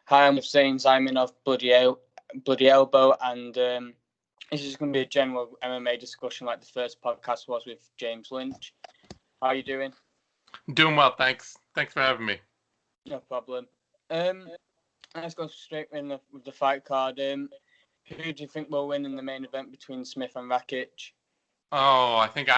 Hi, I'm with Zane Simon of Bloody Elbow, and this is going to be a general MMA discussion like the first podcast was with James Lynch. How are you doing? Doing well, thanks. Thanks for having me. No problem. Let's go straight in with the fight card. Who do you think will win in the main event between Smith and Rakic? Oh, I think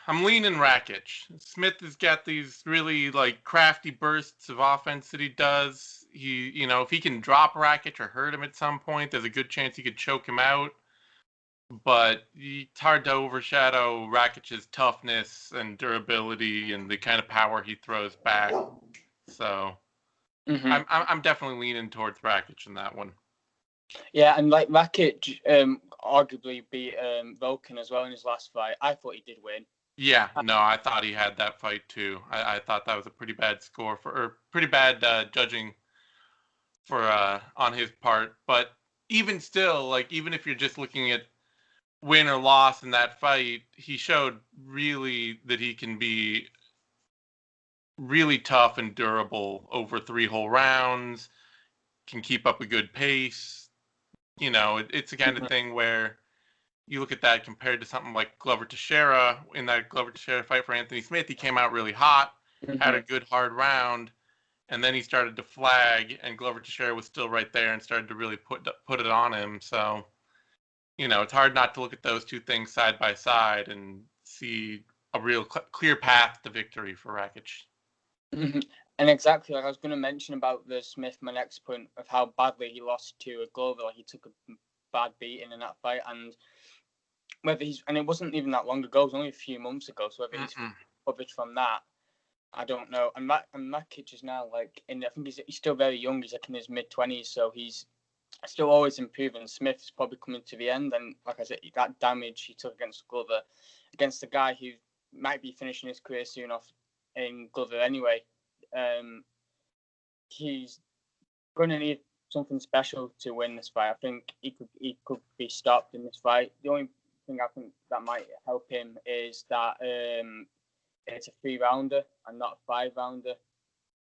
I'm leaning Rakic. Smith has got these really crafty bursts of offense that he does. If he can drop Rakic or hurt him at some point, there's a good chance he could choke him out. But it's hard to overshadow Rakic's toughness and durability and the kind of power he throws back. So I'm definitely leaning towards Rakic in that one. Yeah, and Rakic arguably beat Volkan as well in his last fight. I thought he did win. Yeah, no, I thought he had that fight too. I thought that was a pretty bad score pretty bad judging for on his part. But even still, even if you're just looking at win or loss in that fight, he showed really that he can be really tough and durable over 3 whole rounds, can keep up a good pace. It's the kind of thing where you look at that compared to something like Glover Teixeira. In that Glover Teixeira fight for Anthony Smith, he came out really hot, had a good hard round, and then he started to flag, and Glover Teixeira was still right there and started to really put it on him. So, it's hard not to look at those two things side by side and see a real clear path to victory for Rakic. And exactly, I was going to mention about the Smith, my next point of how badly he lost to Glover. He took a bad beating in that fight, and it wasn't even that long ago. It was only a few months ago. So whether he's recovered from that, I don't know. And Rakic is now I think he's still very young. He's in his mid-20s, so he's still always improving. Smith's probably coming to the end, and like I said, that damage he took against Glover, against a guy who might be finishing his career soon off in Glover anyway. He's going to need something special to win this fight. I think he could be stopped in this fight. The only thing I think that might help him is that it's a 3-rounder and not a 5-rounder.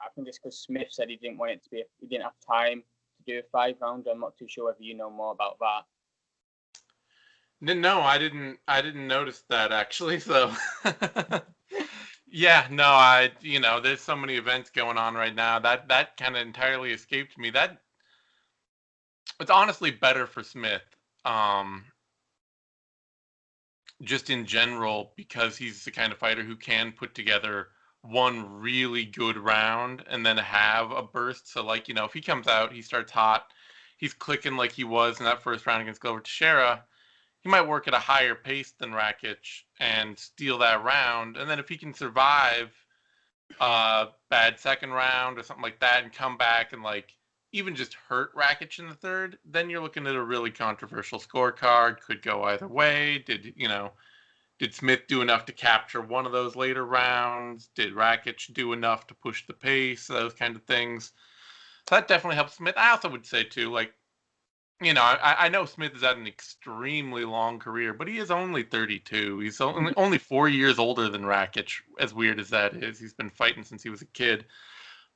I think it's because Smith said he didn't want it to be. He didn't have time to do a 5-rounder. I'm not too sure whether you know more about that. No, I didn't notice that actually. So. Yeah, no, there's so many events going on right now that kind of entirely escaped me. It's honestly better for Smith, just in general, because he's the kind of fighter who can put together one really good round and then have a burst. So if he comes out, he starts hot, he's clicking like he was in that first round against Glover Teixeira. He might work at a higher pace than Rakic and steal that round. And then if he can survive a bad second round or something like that and come back and even just hurt Rakic in the third, then you're looking at a really controversial scorecard. Could go either way. Did Smith do enough to capture one of those later rounds? Did Rakic do enough to push the pace? Those kind of things. So that definitely helps Smith. I also would say too, I know Smith has had an extremely long career, but he is only 32. He's only 4 years older than Rakic, as weird as that is. He's been fighting since he was a kid.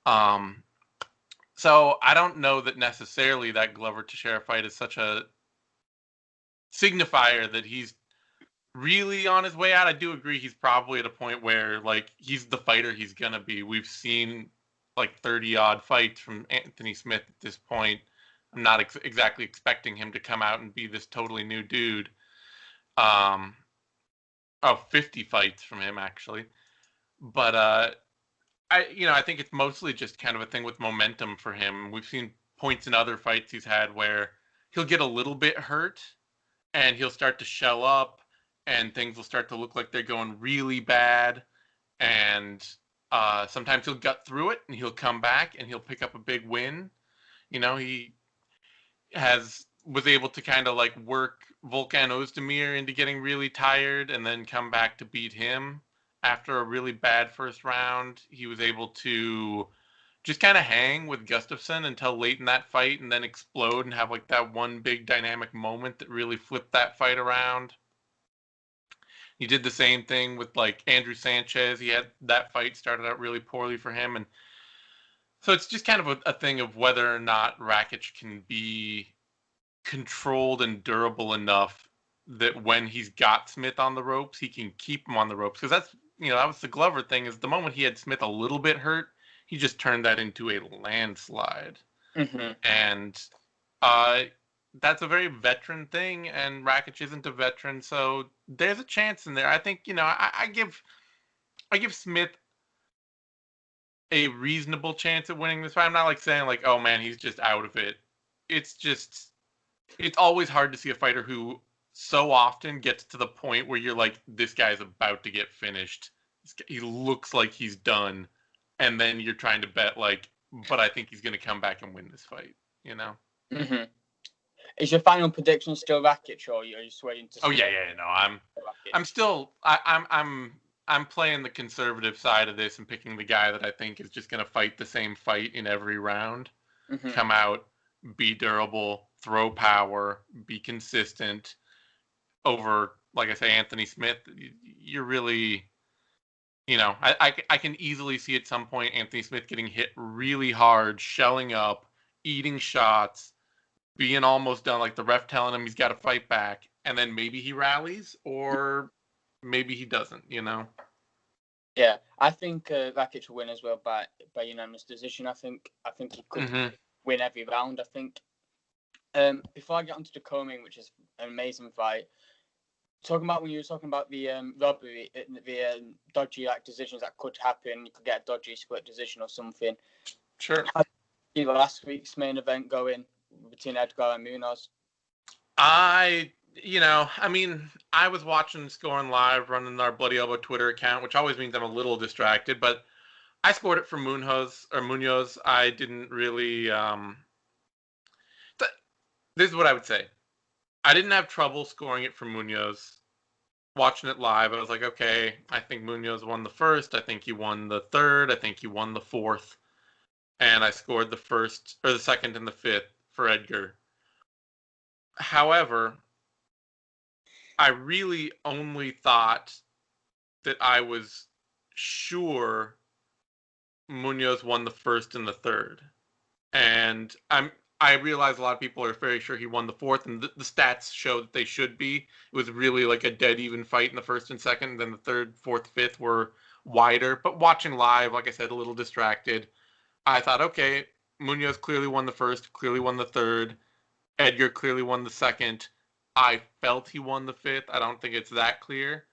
So I don't know that necessarily that Glover Teixeira fight is such a signifier that he's really on his way out. I do agree he's probably at a point where he's the fighter he's going to be. We've seen 30-odd fights from Anthony Smith at this point. I'm not exactly expecting him to come out and be this totally new dude. 50 fights from him actually. But I think it's mostly just kind of a thing with momentum for him. We've seen points in other fights he's had where he'll get a little bit hurt and he'll start to shell up and things will start to look like they're going really bad. And sometimes he'll gut through it and he'll come back and he'll pick up a big win. He was able to kind of work Volkan Ozdemir into getting really tired and then come back to beat him after a really bad first round. He was able to just kind of hang with Gustafsson until late in that fight and then explode and have that one big dynamic moment that really flipped that fight around. He did the same thing with Andrew Sanchez. He had that fight started out really poorly for him, and So it's just kind of a thing of whether or not Rakic can be controlled and durable enough that when he's got Smith on the ropes, he can keep him on the ropes. Because that's, that was the Glover thing, is the moment he had Smith a little bit hurt, he just turned that into a landslide. Mm-hmm. And that's a very veteran thing, and Rakic isn't a veteran, so there's a chance in there. I think, I give Smith a reasonable chance at winning this fight. I'm not like saying like, oh man, he's just out of it. It's always hard to see a fighter who so often gets to the point where you're like, this guy's about to get finished. He looks like he's done. And then you're trying to bet like, but I think he's going to come back and win this fight, Mm-hmm. Is your final prediction still Rakic, or are you swaying to? Oh yeah. No, I'm still, I'm playing the conservative side of this and picking the guy that I think is just going to fight the same fight in every round. Mm-hmm. Come out, be durable, throw power, be consistent over, like I say, Anthony Smith. You're really, I can easily see at some point Anthony Smith getting hit really hard, shelling up, eating shots, being almost done, like the ref telling him he's got to fight back, and then maybe he rallies or maybe he doesn't, Yeah, I think Rakic will win as well by unanimous decision. I think he could win every round. I think. Before I get onto the co-main, which is an amazing fight, talking about when you were talking about the robbery, the dodgy decisions that could happen. You could get a dodgy split decision or something. Sure. How did you last week's main event going between Edgar and Munoz? I was watching Scoring Live, running our Bloody Elbow Twitter account, which always means I'm a little distracted, but I scored it for Munoz. I didn't really. This is what I would say. I didn't have trouble scoring it for Munoz. Watching it live, I was like, okay, I think Munoz won the first. I think he won the third. I think he won the fourth. And I scored the first, or the second and the fifth for Edgar. However, I really only thought that I was sure Munoz won the first and the third. And I realize a lot of people are very sure he won the fourth, and the stats show that they should be. It was really like a dead even fight in the first and second, and then the third, fourth, fifth were wider. But watching live, like I said, a little distracted. I thought, okay, Munoz clearly won the first, clearly won the third. Edgar clearly won the second. I felt he won the fifth. I don't think it's that clear.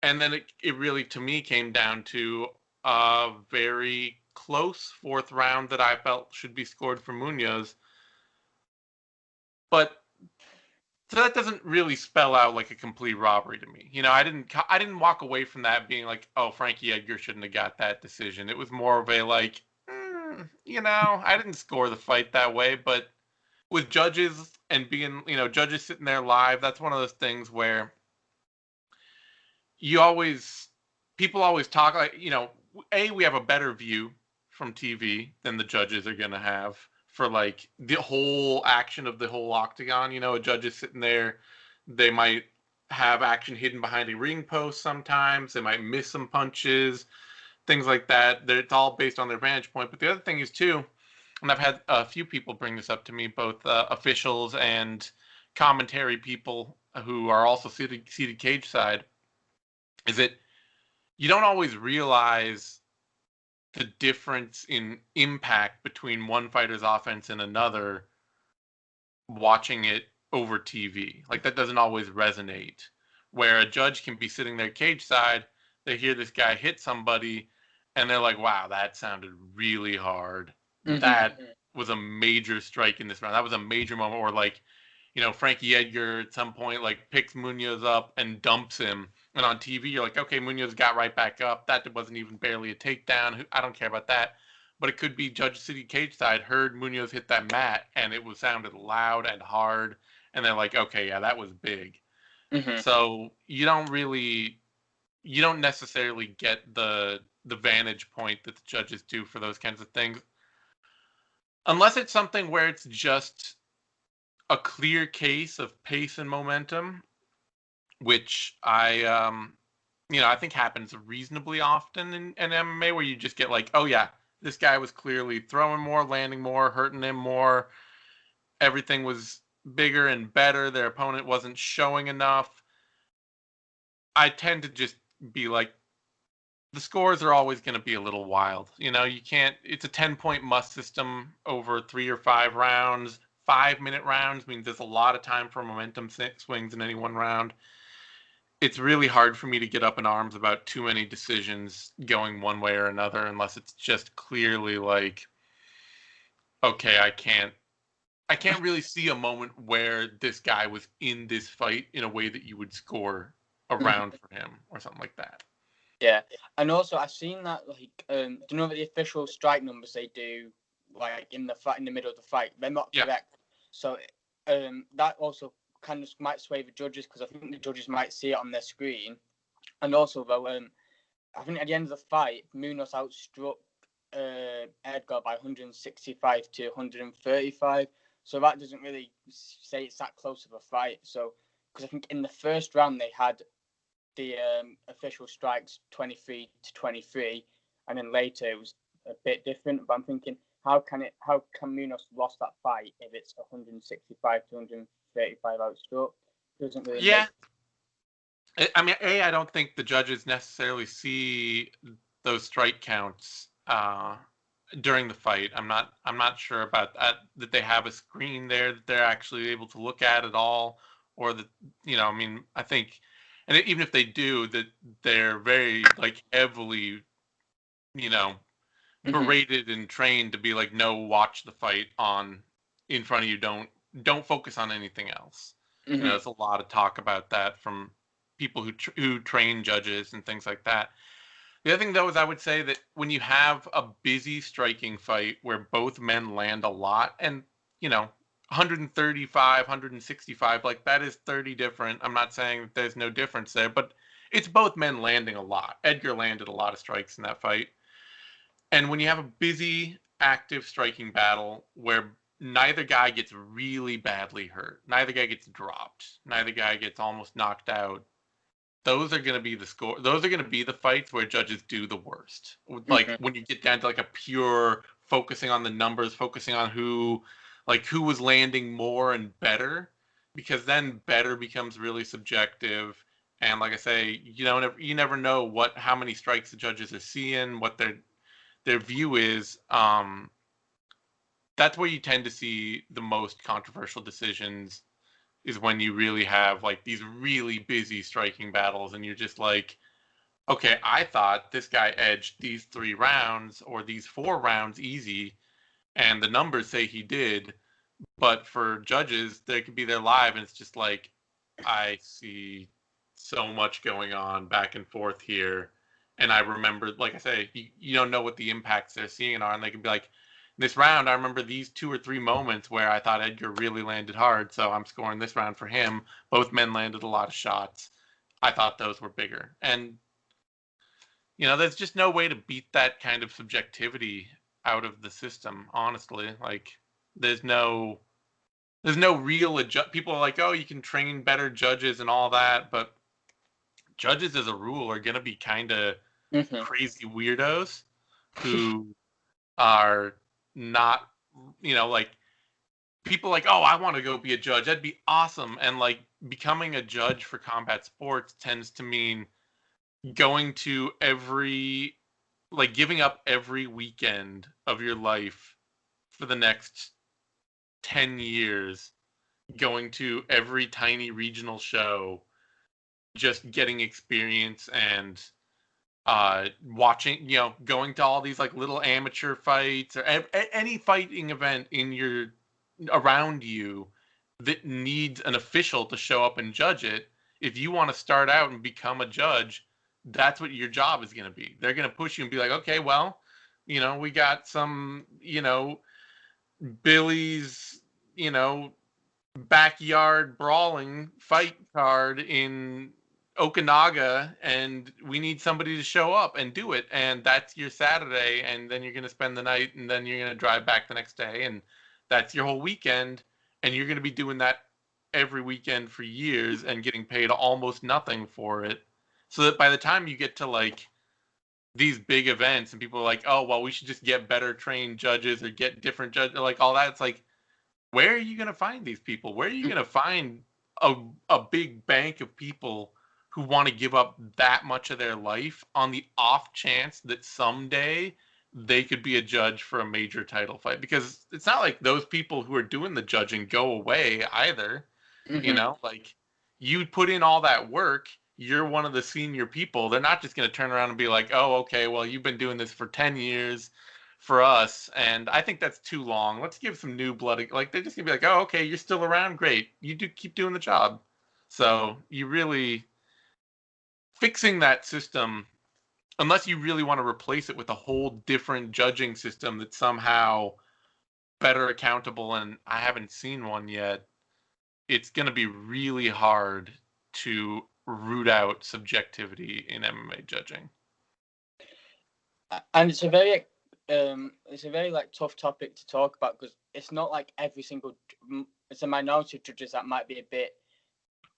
And then it really, to me, came down to a very close fourth round that I felt should be scored for Munoz. But so that doesn't really spell out like a complete robbery to me. I didn't walk away from that being like, oh, Frankie Edgar shouldn't have got that decision. It was more of a like, I didn't score the fight that way, but with judges and being, judges sitting there live, that's one of those things where people always talk like, we have a better view from TV than the judges are going to have for like the whole action of the whole octagon. A judge is sitting there, they might have action hidden behind a ring post sometimes, they might miss some punches, things like that. It's all based on their vantage point. But the other thing is too, and I've had a few people bring this up to me, both officials and commentary people who are also seated cage side, is that you don't always realize the difference in impact between one fighter's offense and another watching it over TV. Like, that doesn't always resonate. Where a judge can be sitting there cage side, they hear this guy hit somebody, and they're like, wow, that sounded really hard. Mm-hmm. That was a major strike in this round. That was a major moment. Or like, Frankie Edgar at some point like picks Munoz up and dumps him. And on TV, you're like, okay, Munoz got right back up. That wasn't even barely a takedown. I don't care about that. But it could be Judge City cage side heard Munoz hit that mat, and it sounded loud and hard. And they're like, okay, yeah, that was big. Mm-hmm. So you don't necessarily get the vantage point that the judges do for those kinds of things. Unless it's something where it's just a clear case of pace and momentum, which I think happens reasonably often in MMA, where you just get like, oh yeah, This guy was clearly throwing more, landing more, hurting him more. Everything was bigger and better. Their opponent wasn't showing enough. I tend to just be like, the scores are always going to be a little wild. You can't, it's a 10-point must system over 3 or 5 rounds. 5-minute rounds means there's a lot of time for momentum swings in any one round. It's really hard for me to get up in arms about too many decisions going one way or another unless it's just clearly like, okay, I can't really see a moment where this guy was in this fight in a way that you would score a round for him or something like that. Yeah, and also I've seen that do you know that the official strike numbers they do like in the middle of the fight, they're not correct. So that also kind of might sway the judges because I think the judges might see it on their screen, and also though I think at the end of the fight Munoz outstruck Edgar by 165 to 135. So that doesn't really say it's that close of a fight. So because I think in the first round they had the official strikes 23 to 23, and then later it was a bit different. But I'm thinking, how can Munoz lost that fight if it's 165 to 135 outstruck? Doesn't really. Yeah. I mean, I don't think the judges necessarily see those strike counts during the fight. I'm not sure about that they have a screen there that they're actually able to look at all, or that I mean, I think. And even if they do, that they're very like heavily, berated and trained to be like, no, watch the fight on in front of you. Don't focus on anything else. There's a lot of talk about that from people who train judges and things like that. The other thing though is I would say that when you have a busy striking fight where both men land a lot, and 135, 165, like that is 30 different. I'm not saying that there's no difference there, but it's both men landing a lot. Edgar landed a lot of strikes in that fight. And when you have a busy, active striking battle where neither guy gets really badly hurt, neither guy gets dropped, neither guy gets almost knocked out, those are going to be the score. Those are going to be the fights where judges do the worst. Like when you get down to like a pure focusing on the numbers, focusing on who was landing more and better, because then better becomes really subjective. And like I say, you never know how many strikes the judges are seeing, what their view is. That's where you tend to see the most controversial decisions, is when you really have like these really busy striking battles and you're just like, okay, I thought this guy edged these 3 rounds or these 4 rounds easy, and the numbers say he did, but for judges, they could be there live and it's just like, I see so much going on back and forth here. And I remember, like I say, you don't know what the impacts they're seeing are, and they can be like, this round, I remember these 2 or 3 moments where I thought Edgar really landed hard, so I'm scoring this round for him. Both men landed a lot of shots. I thought those were bigger. And, there's just no way to beat that kind of subjectivity out of the system, honestly. Like, there's no real people are like, oh, you can train better judges and all that, but judges as a rule are going to be kind of crazy weirdos who are not, like people like, oh, I want to go be a judge. That'd be awesome. And like becoming a judge for combat sports tends to mean going to giving up every weekend of your life for the next 10 years, going to every tiny regional show, just getting experience and watching, going to all these like little amateur fights or any fighting event around you that needs an official to show up and judge it. If you want to start out and become a judge, that's what your job is going to be. They're going to push you and be like, okay, well, we got some, Billy's, backyard brawling fight card in Okanaga, and we need somebody to show up and do it, and that's your Saturday, and then you're going to spend the night, and then you're going to drive back the next day, and that's your whole weekend, and you're going to be doing that every weekend for years and getting paid almost nothing for it, so that by the time you get to like these big events, and people are like, oh, well, we should just get better trained judges or get different judges, like all that. It's like, where are you going to find these people? Where are you going to find a big bank of people who want to give up that much of their life on the off chance that someday they could be a judge for a major title fight? Because it's not like those people who are doing the judging go away either. You Mm-hmm. know, like, you put in all that work, you're one of the senior people. They're not just going to turn around and be like, oh, okay, well, you've been doing this for 10 years for us, and I think that's too long. Let's give some new blood. Like, they're just going to be like, oh, okay, you're still around. Great. You do keep doing the job. So you really, fixing that system, unless you really want to replace it with a whole different judging system that's somehow better accountable, and I haven't seen one yet, it's going to be really hard to root out subjectivity in MMA judging. And it's a very like tough topic to talk about because it's not like every single. It's a minority of judges that might be a bit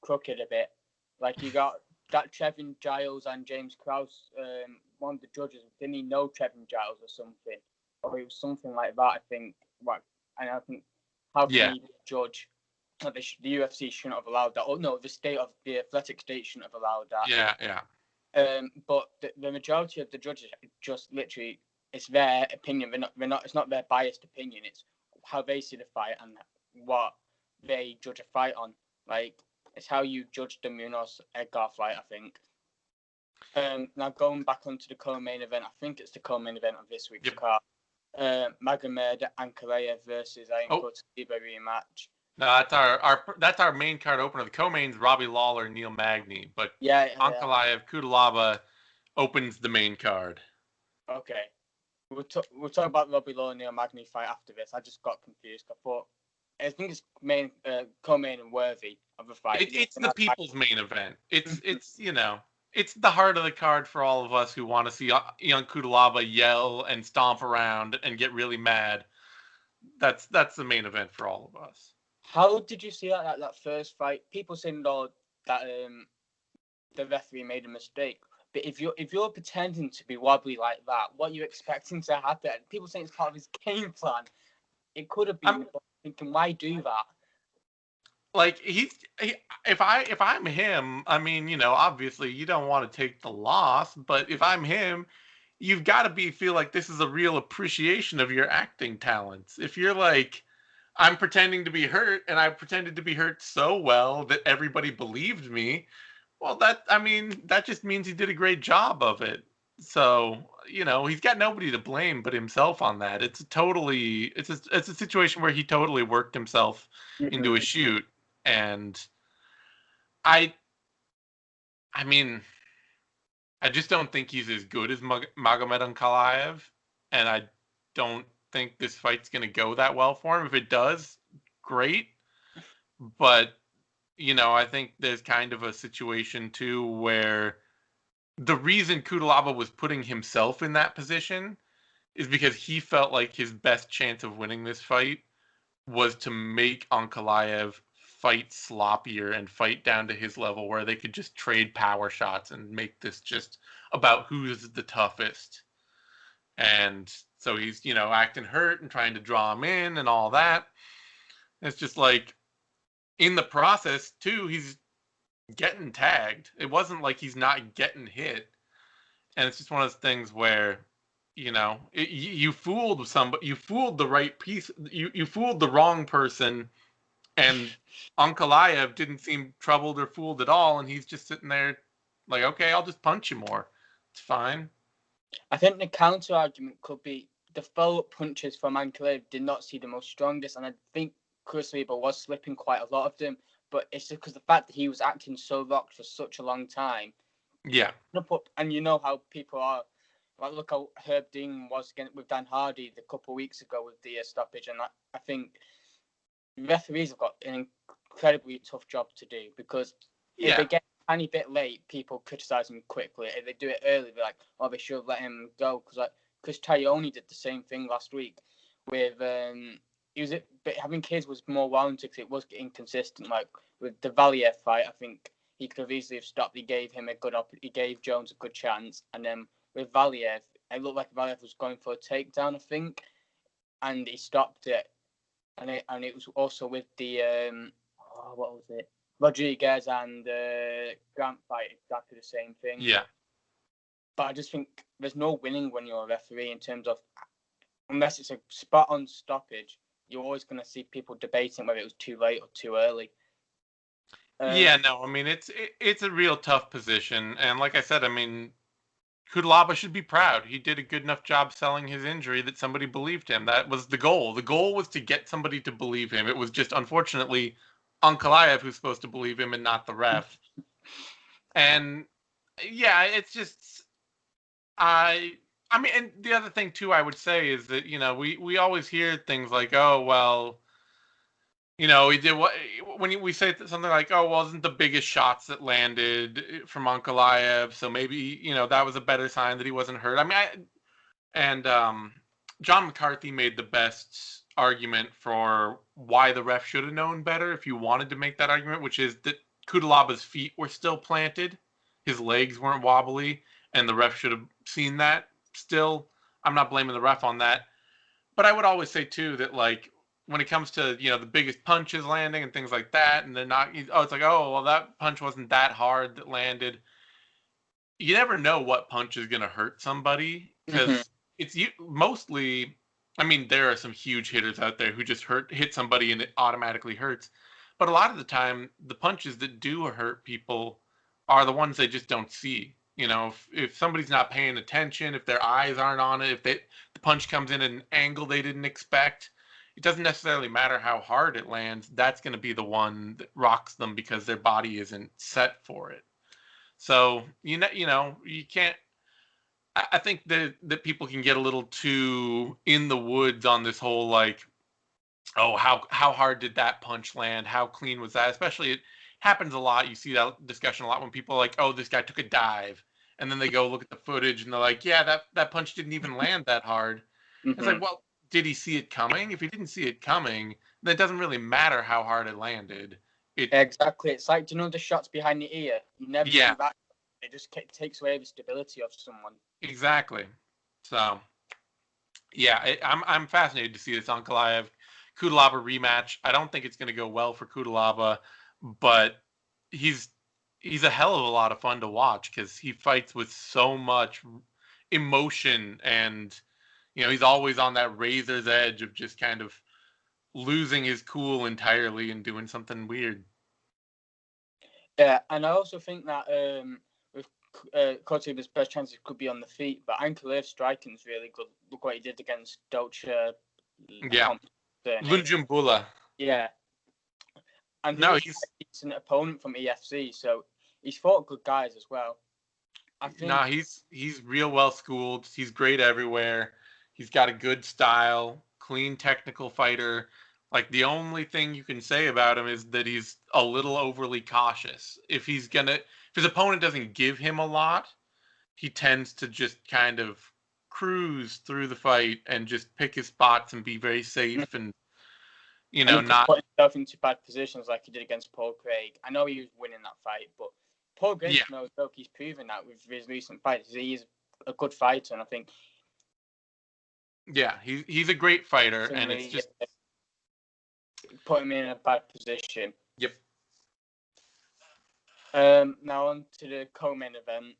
crooked a bit. Like you got that Trevin Giles and James Krause. One of the judges, didn't he know Trevin Giles or something, or it was something like that. I think. And I think how can he judge? Like the UFC shouldn't have allowed that. Oh no, the athletic state shouldn't have allowed that. Yeah. But the majority of the judges just literally, it's their opinion. They're not. It's not their biased opinion. It's how they see the fight and what they judge a fight on. Like it's how you judge the Munoz Edgar fight, I think. Now going back onto the co-main event, I think it's the co-main event of this week's card. Magomed Ankalaev versus Ian Kotiba rematch. No, that's our main card opener. The co-main's Robbie Lawler, Neil Magny, but Ankalaev Kudalaba opens the main card. Okay, we'll talk about Robbie Lawler Neil Magny fight after this. I just got confused. I think it's co-main and worthy of a fight. It's the people's main event. It's it's the heart of the card for all of us who want to see young Kudalaba yell and stomp around and get really mad. That's the main event for all of us. How did you see that first fight? People saying that the referee made a mistake. But if you're pretending to be wobbly like that, what are you expecting to happen? People saying it's part of his game plan. It could have been. Thinking, why do that? Like if I'm him, I mean, obviously you don't want to take the loss, but if I'm him, you've got to feel like this is a real appreciation of your acting talents. If you're like, I'm pretending to be hurt, and I pretended to be hurt so well that everybody believed me, well, that just means he did a great job of it. So, he's got nobody to blame but himself on that. It's a situation where he totally worked himself into a shoot. And I just don't think he's as good as Magomed Ankalaev, and I don't think this fight's going to go that well for him. If it does, great. But, I think there's kind of a situation, too, where the reason Kudalaba was putting himself in that position is because he felt like his best chance of winning this fight was to make Ankalaev fight sloppier and fight down to his level where they could just trade power shots and make this just about who's the toughest. And so he's, acting hurt and trying to draw him in and all that. It's just like, in the process, too, he's getting tagged. It wasn't like he's not getting hit. And it's just one of those things where, you fooled somebody, you fooled the right piece, you fooled the wrong person, and Ankalaev didn't seem troubled or fooled at all, and he's just sitting there like, okay, I'll just punch you more. It's fine. I think the counter argument could be the follow-up punches from Ankalaev did not see the most strongest, and I think Chris Weber was slipping quite a lot of them, but it's just because the fact that he was acting so locked for such a long time. Yeah. And you know how people are. Like, look how Herb Dean was with Dan Hardy a couple of weeks ago with the stoppage, and I think referees have got an incredibly tough job to do because if they get a tiny bit late, people criticize them quickly. If they do it early, they're like, oh, they should let him go. Because like Chris Tayoni did the same thing last week with having kids was more warranted because it was inconsistent. Like with the Valiev fight, I think he could have easily have stopped. He gave him he gave Jones a good chance, and then with Valiev. It looked like Valiev was going for a takedown, I think, and he stopped it. And it was also with the what was it? Rodriguez and Grant fight, exactly the same thing. Yeah. But I just think there's no winning when you're a referee in terms of, unless it's a spot on stoppage, you're always going to see people debating whether it was too late or too early. Yeah, no, I mean it's a real tough position, and like I said, I mean Kudalaba should be proud. He did a good enough job selling his injury that somebody believed him. That was the goal. The goal was to get somebody to believe him. It was just unfortunately Ankalaev who's supposed to believe him and not the ref. And yeah, it's just I mean, and the other thing too I would say is that, we always hear things like, oh, well, he did what when we say something like, "Oh, wasn't the biggest shots that landed from Ankalaev, so maybe that was a better sign that he wasn't hurt." I mean, John McCarthy made the best argument for why the ref should have known better. If you wanted to make that argument, which is that Kudalaba's feet were still planted, his legs weren't wobbly, and the ref should have seen that. Still, I'm not blaming the ref on that, but I would always say too that like, when it comes to the biggest punches landing and things like that, and they're not, it's like, oh well, that punch wasn't that hard that landed. You never know what punch is going to hurt somebody, because it's mostly, I mean, there are some huge hitters out there who just hit somebody and it automatically hurts, but a lot of the time the punches that do hurt people are the ones they just don't see. If somebody's not paying attention, if their eyes aren't on it, if the punch comes in at an angle they didn't expect, it doesn't necessarily matter how hard it lands. That's going to be the one that rocks them because their body isn't set for it. So, you can't. I think that people can get a little too in the woods on this whole like, oh, how hard did that punch land? How clean was that? Especially, it happens a lot. You see that discussion a lot when people are like, oh, this guy took a dive, and then they go look at the footage and they're like, yeah, that punch didn't even land that hard. It's like, well, did he see it coming? If he didn't see it coming, then it doesn't really matter how hard it landed. Exactly. It's like, the shots behind the ear? You never see that. It just takes away the stability of someone. Exactly. So, yeah, I'm fascinated to see this Ankalaev Kudalaba rematch. I don't think it's going to go well for Kudalaba, but he's a hell of a lot of fun to watch because he fights with so much emotion, and he's always on that razor's edge of just kind of losing his cool entirely and doing something weird. Yeah, and I also think that with Kotiba's best chances could be on the feet, but Ankalaev's striking is really good. Look what he did against Dolce. Yeah, Lunjumbula. Yeah, and he's a decent opponent from EFC, so he's fought good guys as well. He's real well schooled. He's great everywhere. He's got a good style, clean technical fighter. Like, the only thing you can say about him is that he's a little overly cautious. If his opponent doesn't give him a lot, he tends to just kind of cruise through the fight and just pick his spots and be very safe and not put himself into bad positions like he did against Paul Craig. I know he was winning that fight, but Paul Craig, he's proven that with his recent fights. He's a good fighter, and I think. Yeah, he's a great fighter, and it's just put him in a bad position. Yep. Now on to the co-main event.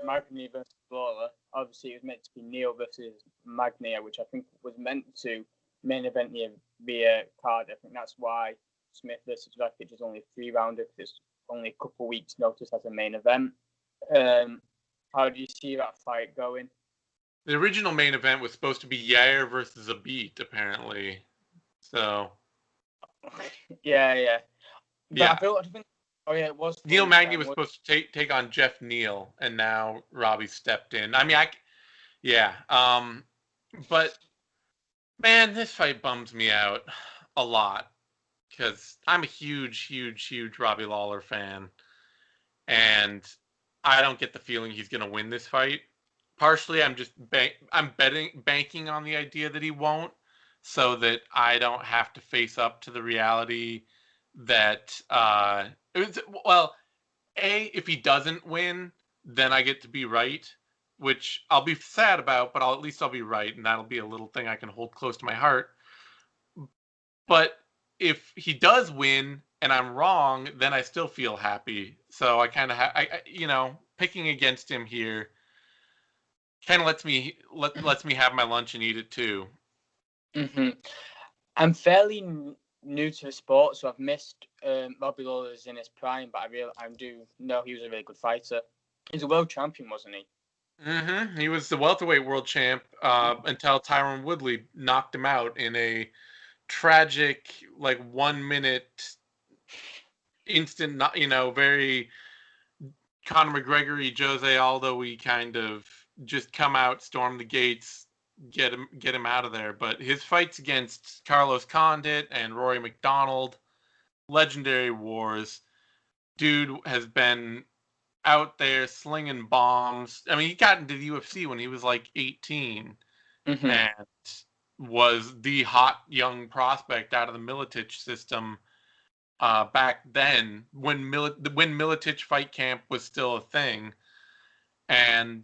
Magny versus Lawler. Obviously, it was meant to be Neil versus Magnia, which I think was meant to main event via card. I think that's why Smith versus Rakic is only a 3-rounder, because it's only a couple of weeks' notice as a main event. How do you see that fight going? The original main event was supposed to be Yair versus Abit, apparently. So. Yeah. But I think. Oh yeah, it was. Neil Magny was supposed to take on Jeff Neal, and now Robbie stepped in. I mean, but man, this fight bums me out a lot because I'm a huge Robbie Lawler fan, and I don't get the feeling he's going to win this fight. Partially, I'm just banking on the idea that he won't, so that I don't have to face up to the reality that if he doesn't win, then I get to be right. which I'll be sad about, but at least I'll be right, and that'll be a little thing I can hold close to my heart. But if he does win and I'm wrong, then I still feel happy. So I kind of picking against him here kind of lets me have my lunch and eat it too. Mm-hmm. I'm fairly new to the sport, so I've missed Robbie Lawler's in his prime, but I do know he was a really good fighter. He's a world champion, wasn't he? Mm-hmm. He was the welterweight world champ until Tyron Woodley knocked him out in a tragic, like 1 minute instant, very Conor McGregory, Jose Aldo-y kind of just come out, storm the gates, get him out of there. But his fights against Carlos Condit and Rory McDonald, legendary wars. Dude has been out there slinging bombs. I mean, he got into the UFC when he was like 18 Mm-hmm. and was the hot young prospect out of the Miletich system back then when Miletich Fight Camp was still a thing, and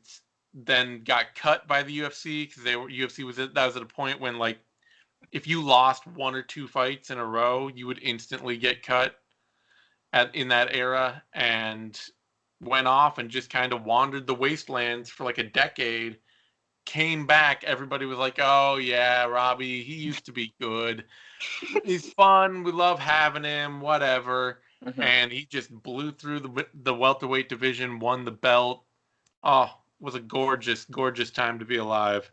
then got cut by the UFC because UFC was that was at a point when, like, if you lost 1 or 2 fights in a row, you would instantly get cut in that era, and went off and just kind of wandered the wastelands for like a decade. Came back, everybody was like, "Oh yeah, Robbie, he used to be good. He's fun. We love having him. Whatever." Mm-hmm. And he just blew through the welterweight division, won the belt. Oh, it was a gorgeous, gorgeous time to be alive.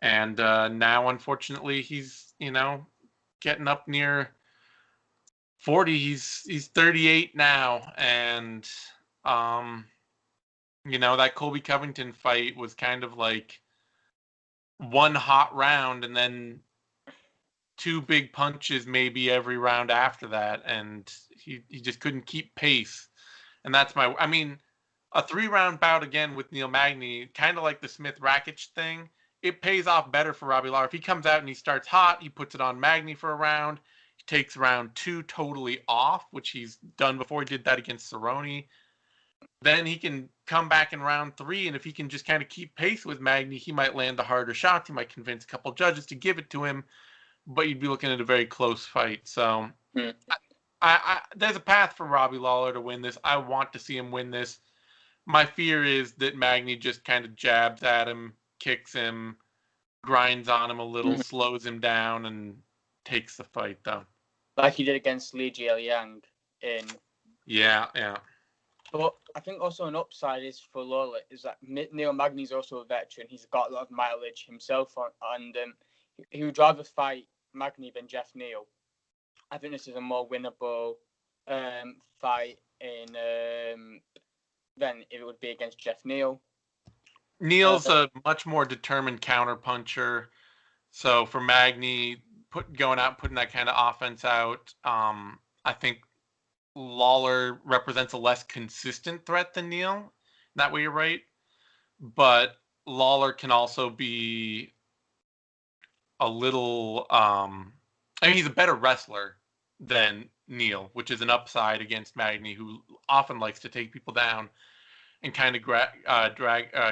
And now, unfortunately, he's getting up near 40. He's 38 now, and um, that Colby Covington fight was kind of like one hot round, and then 2 big punches maybe every round after that, and he just couldn't keep pace. And I mean, a 3-round bout again with Neil Magny, kind of like the Smith Rakic thing. It pays off better for Robbie Lawler if he comes out and he starts hot. He puts it on Magny for a round. He takes round 2 totally off, which he's done before. He did that against Cerrone. Then he can come back in round 3, and if he can just kind of keep pace with Magny, he might land the harder shots. He might convince a couple judges to give it to him, but you'd be looking at a very close fight. So there's a path for Robbie Lawler to win this. I want to see him win this. My fear is that Magny just kind of jabs at him, kicks him, grinds on him a little, Mm-hmm. slows him down, and takes the fight, though. Like he did against Li Jieliang in. Yeah. But I think also an upside is for Lawler is that Neil Magny's also a veteran. He's got a lot of mileage himself, and he would rather fight Magny than Jeff Neal. I think this is a more winnable fight than it would be against Jeff Neal. Neal's a much more determined counterpuncher. So for Magny, going out, putting that kind of offense out, I think Lawler represents a less consistent threat than Neal. That way, you're right. But Lawler can also be a little. I mean, he's a better wrestler than Neal, which is an upside against Magny, who often likes to take people down and kind of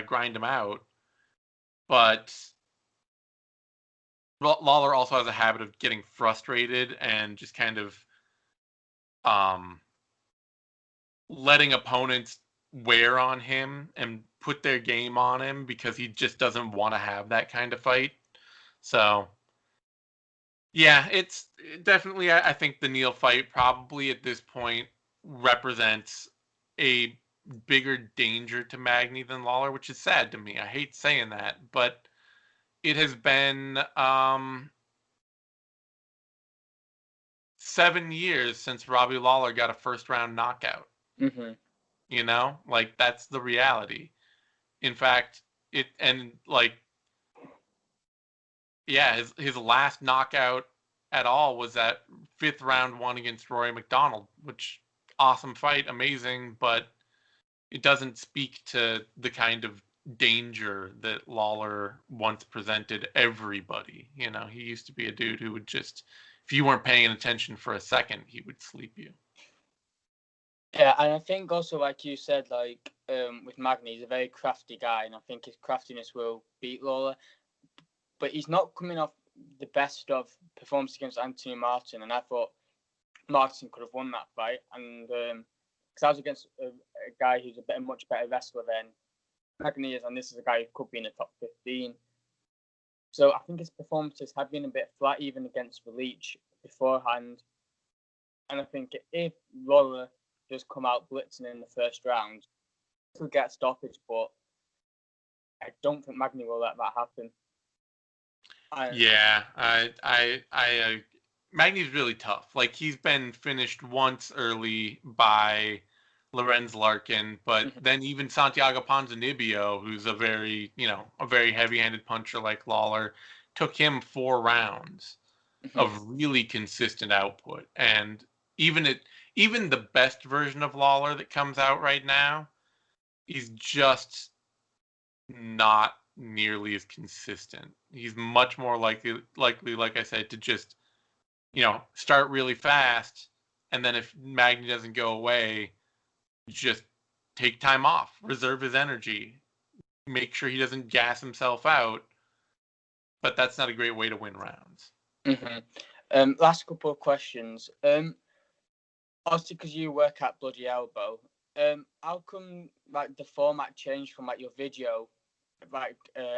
grind them out. But Lawler also has a habit of getting frustrated and just kind of letting opponents wear on him and put their game on him because he just doesn't want to have that kind of fight. So, yeah, it's definitely, I think the Neal fight probably at this point represents a bigger danger to Magny than Lawler, which is sad to me. I hate saying that, but it has been 7 years since Robbie Lawler got a first-round knockout. Mm-hmm. Like, that's the reality. In fact, his last knockout at all was that 5th round one against Rory McDonald, which awesome fight, amazing, but it doesn't speak to the kind of danger that Lawler once presented everybody. He used to be a dude who would just, if you weren't paying attention for a second, he would sleep you. Yeah, and I think also, like you said, like with Magny, he's a very crafty guy, and I think his craftiness will beat Lawler. But he's not coming off the best of performance against Anthony Martin, and I thought Martin could have won that fight. And because I was against a guy who's a much better wrestler than Magny is, and this is a guy who could be in the top 15. So I think his performances have been a bit flat, even against Leach beforehand. And I think if Lawler does come out blitzing in the first round, he could get a stoppage, but I don't think Magny will let that happen. Yeah, Magny's really tough. Like, he's been finished once early by Lorenz Larkin, but then even Santiago Ponzinibbio, who's a very heavy-handed puncher like Lawler, took him 4 rounds of really consistent output. And even the best version of Lawler that comes out right now, he's just not nearly as consistent. He's much more likely, like I said, to just, start really fast, and then if Magny doesn't go away, just take time off, reserve his energy, make sure he doesn't gas himself out. But that's not a great way to win rounds. Last couple of questions. Obviously, because you work at Bloody Elbow, how come like the format changed from like your video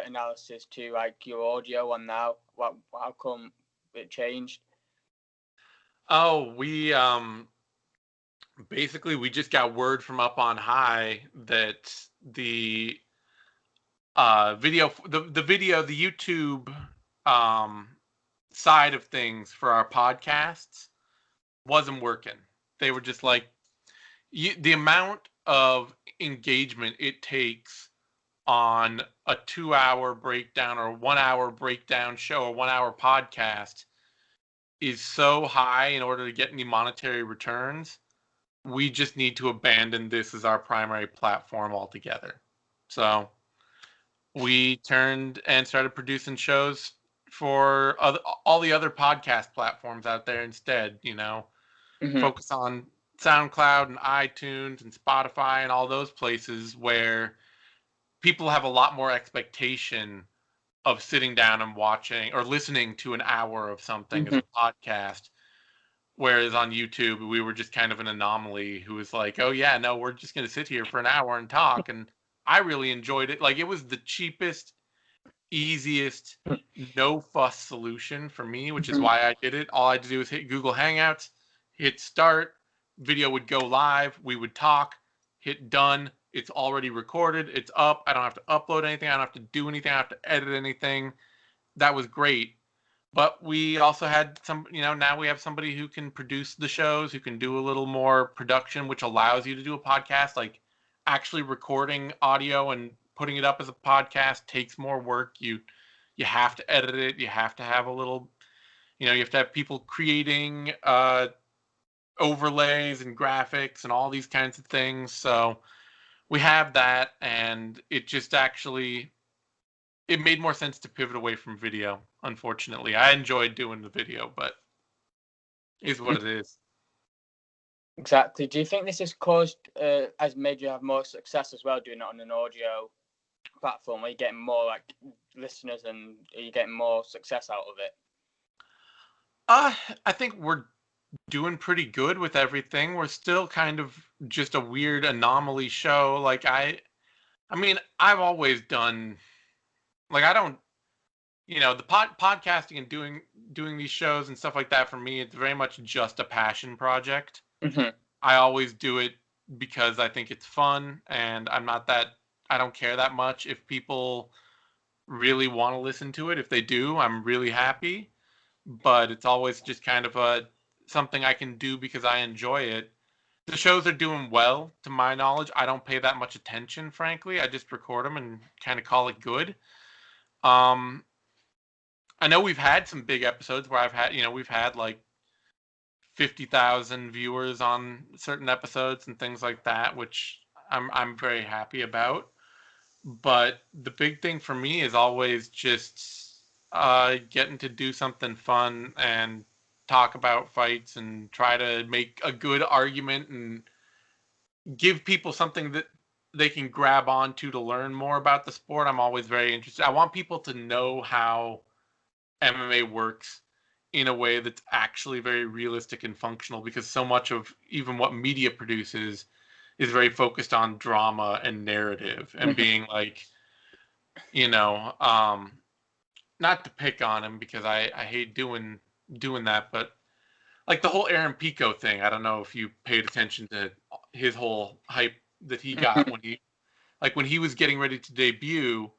analysis to like your audio one now? How come it changed? Oh, we basically we just got word from up on high that the video, the YouTube side of things for our podcasts wasn't working. They were just like, the amount of engagement it takes on a 2-hour breakdown or 1-hour breakdown show or 1-hour podcast is so high in order to get any monetary returns. We just need to abandon this as our primary platform altogether. So we turned and started producing shows for all the other podcast platforms out there instead, focus on SoundCloud and iTunes and Spotify and all those places where people have a lot more expectation of sitting down and watching or listening to an hour of something as a podcast. Whereas on YouTube, we were just kind of an anomaly who was like, oh yeah, no, we're just going to sit here for an hour and talk. And I really enjoyed it. Like, it was the cheapest, easiest, no fuss solution for me, which is why I did it. All I had to do was hit Google Hangouts, hit start, video would go live, we would talk, hit done. It's already recorded, it's up. I don't have to upload anything, I don't have to do anything, I don't have to edit anything. That was great. But we also had now we have somebody who can produce the shows, who can do a little more production, which allows you to do a podcast. Like, actually recording audio and putting it up as a podcast takes more work. You have to edit it. You have to have a little, you have to have people creating overlays and graphics and all these kinds of things. So we have that, and it just actually, it made more sense to pivot away from video. Unfortunately, I enjoyed doing the video, but it is what it is. Exactly. Do you think this has has made you have more success as well, doing it on an audio platform? Are you getting more like listeners, and are you getting more success out of it? I think we're doing pretty good with everything. We're still kind of just a weird anomaly show. Like, I mean, I've always done, like, I don't, the podcasting and doing these shows and stuff like that, for me, it's very much just a passion project. I always do it because I think it's fun, and I don't care that much if people really want to listen to it. If they do, I'm really happy. But it's always just kind of something I can do because I enjoy it. The shows are doing well, to my knowledge. I don't pay that much attention, frankly. I just record them and kind of call it good. I know we've had some big episodes where we've had like 50,000 viewers on certain episodes and things like that, which I'm very happy about. But the big thing for me is always just getting to do something fun and talk about fights and try to make a good argument and give people something that they can grab onto to learn more about the sport, I'm always very interested. I want people to know how MMA works in a way that's actually very realistic and functional, because so much of even what media produces is very focused on drama and narrative and being like, you know, not to pick on him because I hate doing that, but like the whole Aaron Pico thing, I don't know if you paid attention to his whole hype that he got when he was getting ready to debut.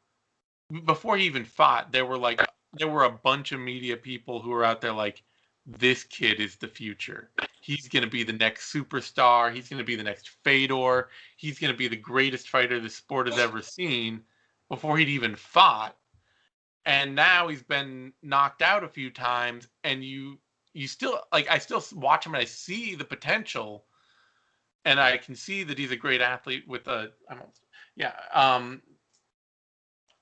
Before he even fought, there were a bunch of media people who were out there like, this kid is the future. He's going to be the next superstar. He's going to be the next Fedor. He's going to be the greatest fighter the sport has ever seen, before he'd even fought. And now he's been knocked out a few times, and you still, like, I still watch him and I see the potential, and I can see that he's a great athlete with a,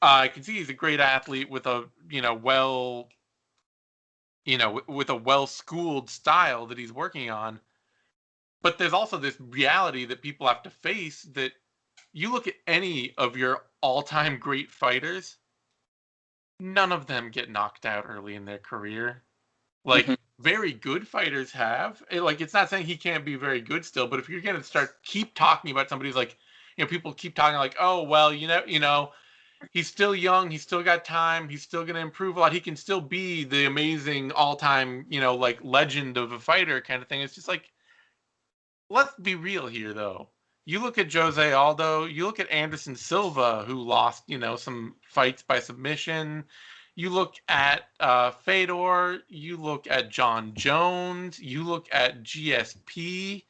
I can see he's a great athlete with a, with a well-schooled style that he's working on. But there's also this reality that people have to face, that you look at any of your all-time great fighters, none of them get knocked out early in their career. Like, very good fighters have. It's not saying he can't be very good still, but if you're going to keep talking about somebody who's like, people keep talking like, oh, well, he's still young, he's still got time, he's still going to improve a lot, he can still be the amazing all-time, like, legend of a fighter kind of thing. It's just like, let's be real here, though. You look at Jose Aldo, you look at Anderson Silva, who lost, some fights by submission. You look at Fedor, you look at John Jones, you look at GSP.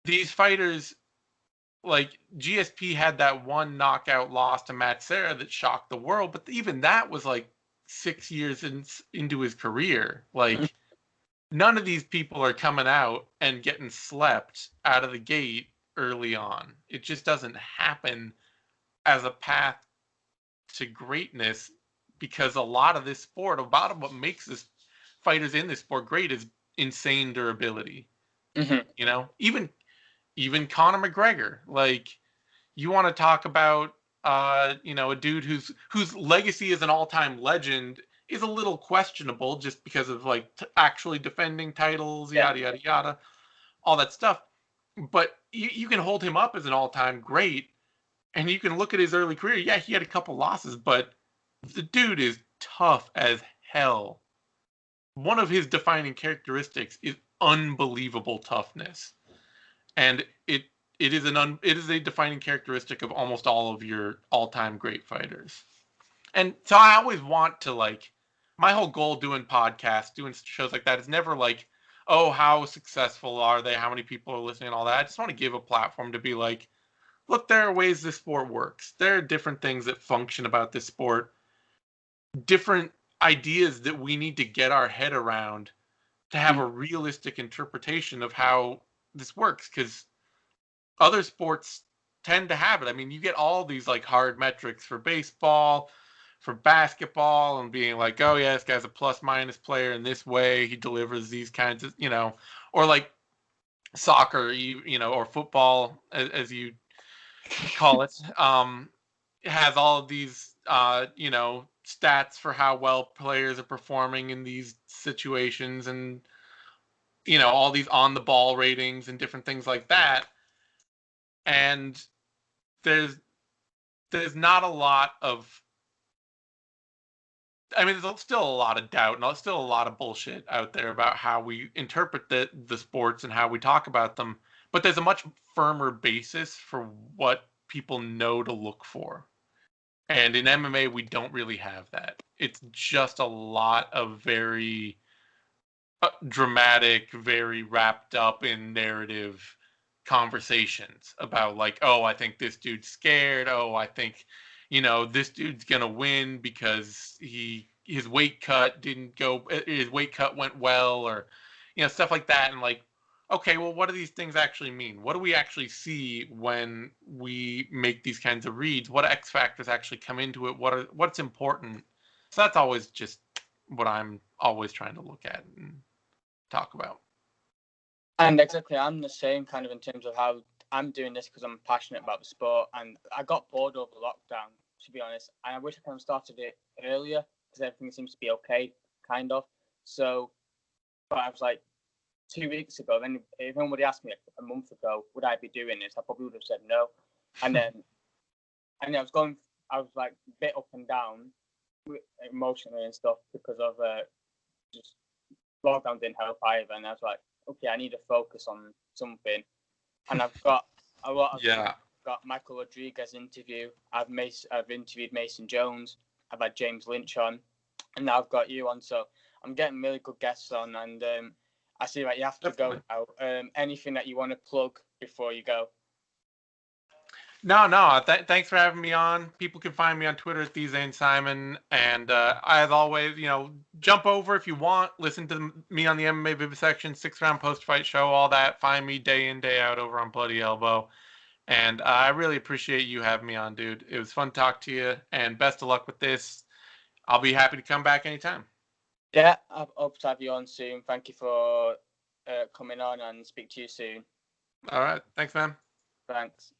These fighters, like, GSP had that one knockout loss to Matt Serra that shocked the world, but even that was like 6 years into his career. Like, none of these people are coming out and getting slept out of the gate early on. It just doesn't happen as a path to greatness, because a lot of this sport, what makes this fighters in this sport great is insane durability. Even Conor McGregor, like, you want to talk about a dude whose legacy as an all-time legend is a little questionable, just because of like actually defending titles, yada yada yada, all that stuff. But you can hold him up as an all-time great, and you can look at his early career. Yeah, he had a couple losses, but the dude is tough as hell. One of his defining characteristics is unbelievable toughness, and it is a defining characteristic of almost all of your all-time great fighters. And so I always want to, like, my whole goal doing podcasts, doing shows like that is never like, oh, how successful are they? How many people are listening and all that? I just want to give a platform to be like, look, there are ways this sport works. There are different things that function about this sport, different ideas that we need to get our head around to have a realistic interpretation of how this works, because other sports tend to have it. I mean, you get all these like hard metrics for baseball, for basketball, and being like, oh yeah, this guy's a plus minus player in this way, he delivers these kinds of, or like soccer, or football, as you call it, has all of these, stats for how well players are performing in these situations, and, all these on the ball ratings and different things like that. And there's not a lot of, I mean, there's still a lot of doubt, and there's still a lot of bullshit out there about how we interpret the sports and how we talk about them. But there's a much firmer basis for what people know to look for. And in MMA, we don't really have that. It's just a lot of very dramatic, very wrapped up in narrative conversations about like, oh, I think this dude's scared. Oh, I think, this dude's gonna win because his weight cut went well, or, stuff like that. And like, okay, well, what do these things actually mean? What do we actually see when we make these kinds of reads? What X factors actually come into it? What's important? So that's always just what I'm always trying to look at and talk about. And exactly, I'm the same kind of in terms of how I'm doing this because I'm passionate about the sport, and I got bored over lockdown, to be honest. And I wish I could have started it earlier because everything seems to be okay, kind of. So, but I was like 2 weeks ago. Then if anybody asked me a month ago, would I be doing this? I probably would have said no. And then, I was like a bit up and down emotionally and stuff because of just lockdown didn't help either. And I was like, okay, I need to focus on something. And I've got a lot of got Michael Rodriguez interview. I've interviewed Mason Jones. I've had James Lynch on, and now I've got you on. So I'm getting really good guests on, and I see that you have to go now. Anything that you want to plug before you go? No. Thanks for having me on. People can find me on Twitter at Zane Simon. And as always, jump over if you want. Listen to me on the MMA Vivisection 6-round post-fight show, all that. Find me day in, day out over on Bloody Elbow. And I really appreciate you having me on, dude. It was fun to talk to you. And best of luck with this. I'll be happy to come back anytime. Yeah, I hope to have you on soon. Thank you for coming on, and speak to you soon. All right. Thanks, man. Thanks.